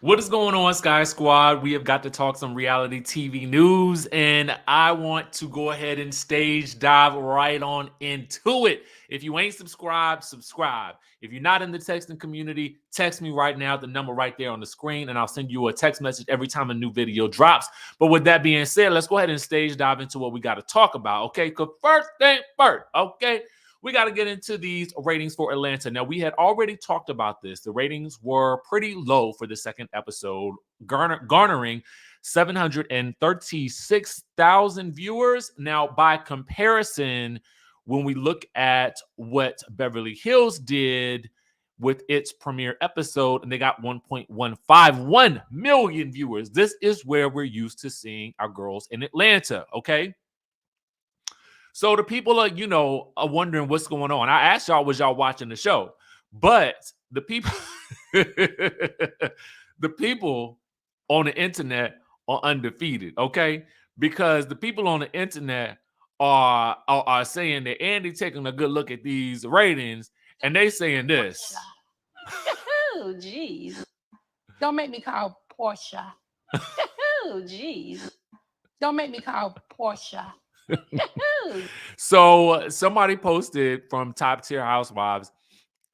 What is going on, Sky Squad? We have got to talk some reality TV news, and I want to go ahead and stage dive right on into it. If you ain't subscribed, subscribe. If you're not in the texting community, text me right now, the number right there on the screen, and I'll send you a text message every time a new video drops. But with that being said, let's go ahead and stage dive into what we got to talk about, okay? Because first thing first, okay? We got to get into these ratings for Atlanta. Now, we had already talked about this. The ratings were pretty low for the second episode, garnering 736,000 viewers. Now, by comparison, when we look at what Beverly Hills did with its premiere episode, and they got 1.151 million viewers. This is where we're used to seeing our girls in Atlanta, okay? So the people are wondering what's going on. I asked y'all, was y'all watching the show? But the people, the people on the internet are undefeated, okay? Because the people on the internet are saying that Andy taking a good look at these ratings, and they saying this. Oh, jeez. Don't make me call Porsha. Oh, jeez. Don't make me call Porsha. So somebody posted from Top Tier Housewives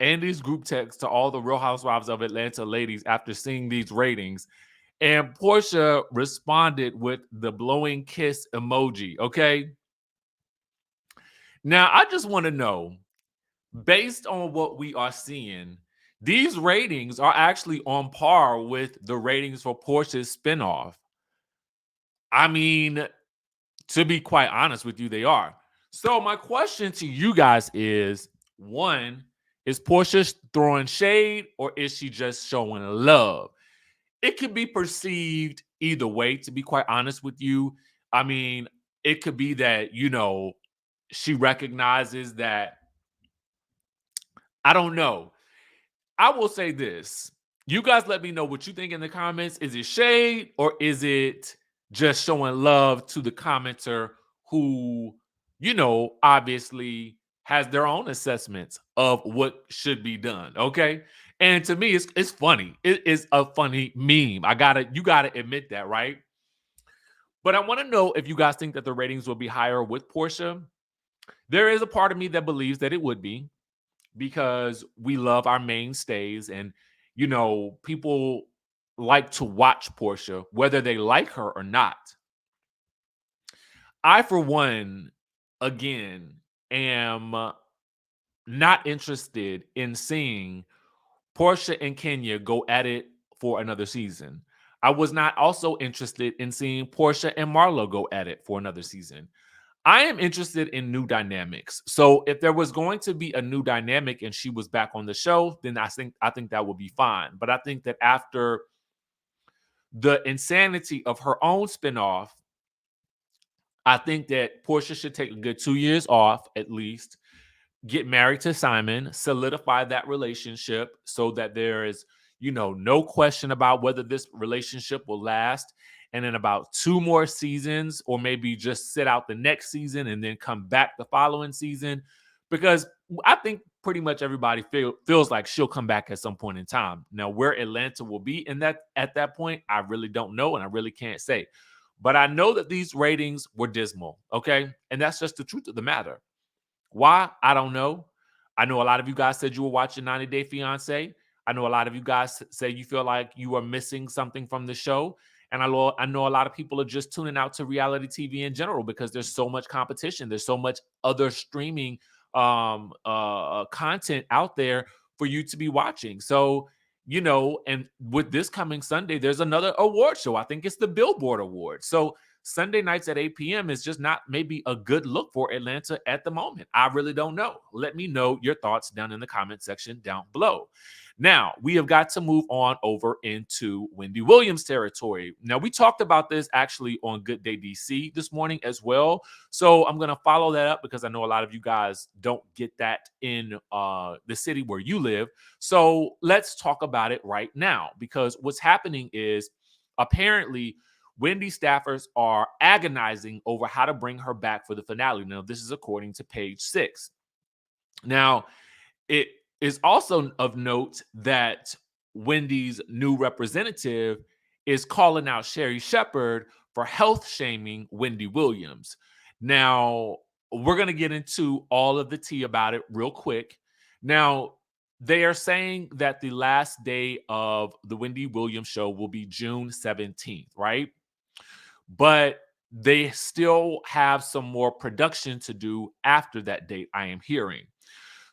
Andy's group text to all the Real Housewives of Atlanta ladies after seeing these ratings. And Porsha responded with the blowing kiss emoji. Okay. Now, I just want to know, based on what we are seeing, these ratings are actually on par with the ratings for Porsha's spinoff. I mean, to be quite honest with you, they are. So, my question to you guys is one, is Porsha throwing shade or is she just showing love? It could be perceived either way, to be quite honest with you. I mean, it could be that, she recognizes that, I don't know. I will say this. You guys let me know what you think in the comments. Is it shade or is it just showing love to the commenter who, obviously has their own assessments of what should be done? Okay. And to me, it's funny. It is a funny meme. You gotta admit that, right? But I want to know if you guys think that the ratings will be higher with Porsha. There is a part of me that believes that it would be because we love our mainstays and people like to watch Porsha whether they like her or not. I, for one, again, am not interested in seeing Porsha and Kenya go at it for another season. I was not also interested in seeing Porsha and Marlo go at it for another season. I am interested in new dynamics. So if there was going to be a new dynamic and she was back on the show, then I think that would be fine. But I think that after the insanity of her own spinoff, I think that Porsha should take a good 2 years off at least, get married to Simon, solidify that relationship so that there is, no question about whether this relationship will last. And in about 2 more seasons, or maybe just sit out the next season and then come back the following season. Because I think pretty much everybody feels like she'll come back at some point in time. Now, where Atlanta will be in that at that point, I really don't know, and I really can't say. But I know that these ratings were dismal, okay? And that's just the truth of the matter. Why? I don't know. I know a lot of you guys said you were watching 90 Day Fiance. I know a lot of you guys say you feel like you are missing something from the show. And I know a lot of people are just tuning out to reality TV in general because there's so much competition. There's so much other streaming content out there for you to be watching. So, and with this coming Sunday, there's another award show. I think it's the Billboard Award. So Sunday nights at 8 p.m. is just not maybe a good look for Atlanta at the moment. I really don't know. Let me know your thoughts down in the comment section down below. Now, we have got to move on over into Wendy Williams territory. Now, we talked about this actually on Good Day DC this morning as well. So I'm going to follow that up because I know a lot of you guys don't get that in the city where you live. So let's talk about it right now because what's happening is apparently Wendy staffers are agonizing over how to bring her back for the finale. Now, this is according to page 6. Now, it is also of note that Wendy's new representative is calling out Sherri Shepherd for health shaming Wendy Williams. Now, we're going to get into all of the tea about it real quick. Now, they are saying that the last day of the Wendy Williams show will be June 17th, right? But they still have some more production to do after that date, I am hearing.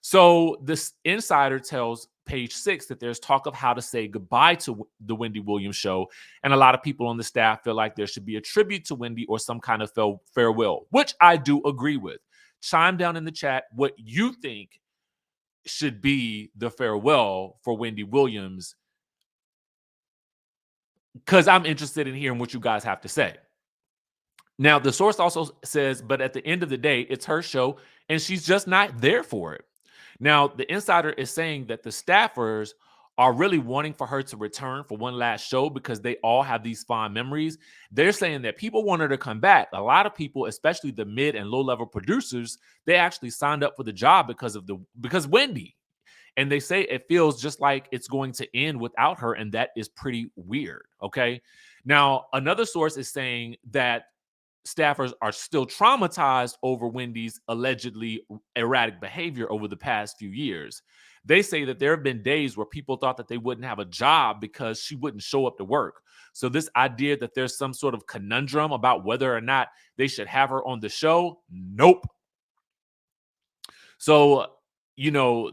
So this insider tells Page Six that there's talk of how to say goodbye to the Wendy Williams show, and a lot of people on the staff feel like there should be a tribute to Wendy or some kind of farewell, which I do agree with. Chime down in the chat what you think should be the farewell for Wendy Williams, because I'm interested in hearing what you guys have to say. Now, the source also says, but at the end of the day, it's her show, and she's just not there for it. Now, the insider is saying that the staffers are really wanting for her to return for one last show because they all have these fond memories. They're saying that people want her to come back. A lot of people, especially the mid and low-level producers, they actually signed up for the job because Wendy. And they say it feels just like it's going to end without her, and that is pretty weird, okay? Now, another source is saying that staffers are still traumatized over Wendy's allegedly erratic behavior over the past few years. They say that there have been days where people thought that they wouldn't have a job because she wouldn't show up to work. So this idea that there's some sort of conundrum about whether or not they should have her on the show, nope. So,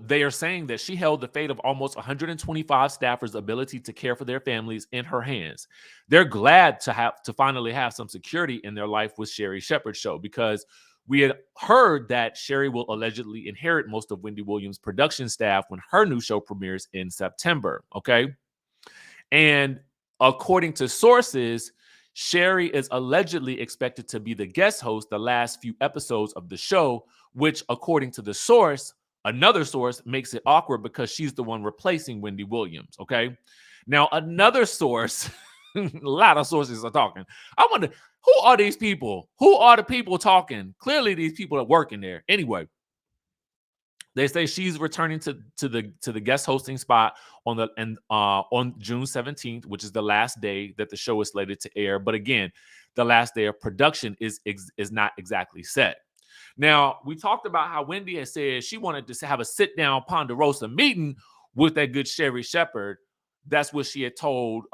they are saying that she held the fate of almost 125 staffers' ability to care for their families in her hands. They're glad to finally have some security in their life with Sherri Shepherd's show, because we had heard that Sherri will allegedly inherit most of Wendy Williams' production staff when her new show premieres in September. Okay. And according to sources, Sherri is allegedly expected to be the guest host the last few episodes of the show, which, according to the source, another source, makes it awkward because she's the one replacing Wendy Williams. Okay. Now, another source, a lot of sources are talking. I wonder, who are these people? Who are the people talking? Clearly, these people are working there. Anyway, they say she's returning to the guest hosting spot on June 17th, which is the last day that the show is slated to air. But again, the last day of production is not exactly set. Now, we talked about how Wendy has said she wanted to have a sit-down Ponderosa meeting with that good Sherri Shepherd. That's what she had told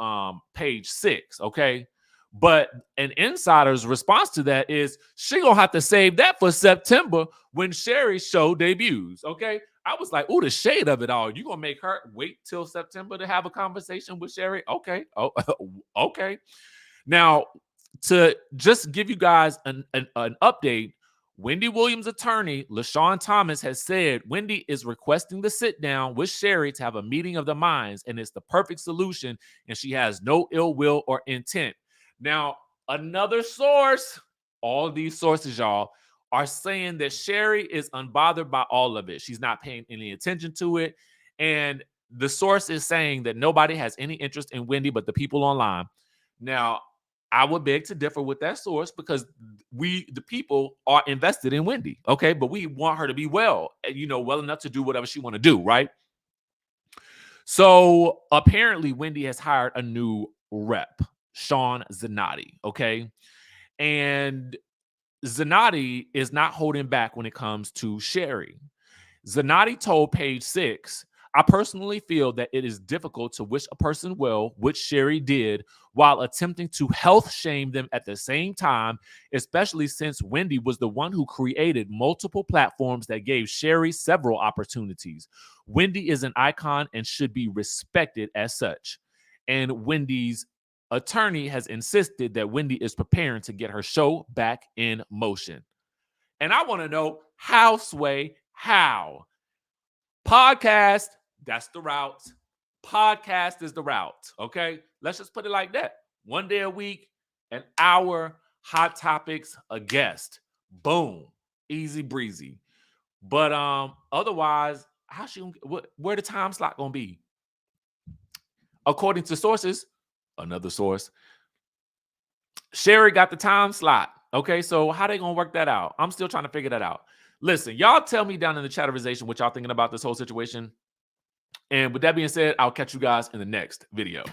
Page Six, okay? But an insider's response to that is she gonna have to save that for September when Sherri's show debuts, okay? I was like, oh, the shade of it all. You gonna make her wait till September to have a conversation with Sherri? Okay, okay. Now, to just give you guys an update, Wendy Williams' attorney, LaShawn Thomas, has said Wendy is requesting to sit down with Sherri to have a meeting of the minds, and it's the perfect solution, and she has no ill will or intent. Now, another source, all these sources, y'all, are saying that Sherri is unbothered by all of it. She's not paying any attention to it. And the source is saying that nobody has any interest in Wendy but the people online. Now, I would beg to differ with that source because we, the people, are invested in Wendy, okay? But we want her to be well enough to do whatever she want to do, right? So apparently Wendy has hired a new rep, Sean Zanotti, okay? And Zanotti is not holding back when it comes to Sherri. Zanotti told Page Six, I personally feel that it is difficult to wish a person well, which Sherri did, while attempting to health shame them at the same time, especially since Wendy was the one who created multiple platforms that gave Sherri several opportunities. Wendy is an icon and should be respected as such. And Wendy's attorney has insisted that Wendy is preparing to get her show back in motion. And I want to know how, Sway, how? Podcast, that's the route. Podcast is the route, okay? Let's just put it like that. One day a week, an hour, hot topics, a guest. Boom. Easy breezy. But otherwise, where the time slot gonna be? According to sources, another source, Sherri got the time slot. Okay, so how they gonna work that out? I'm still trying to figure that out. Listen, y'all tell me down in the chatterization what y'all thinking about this whole situation. And with that being said, I'll catch you guys in the next video.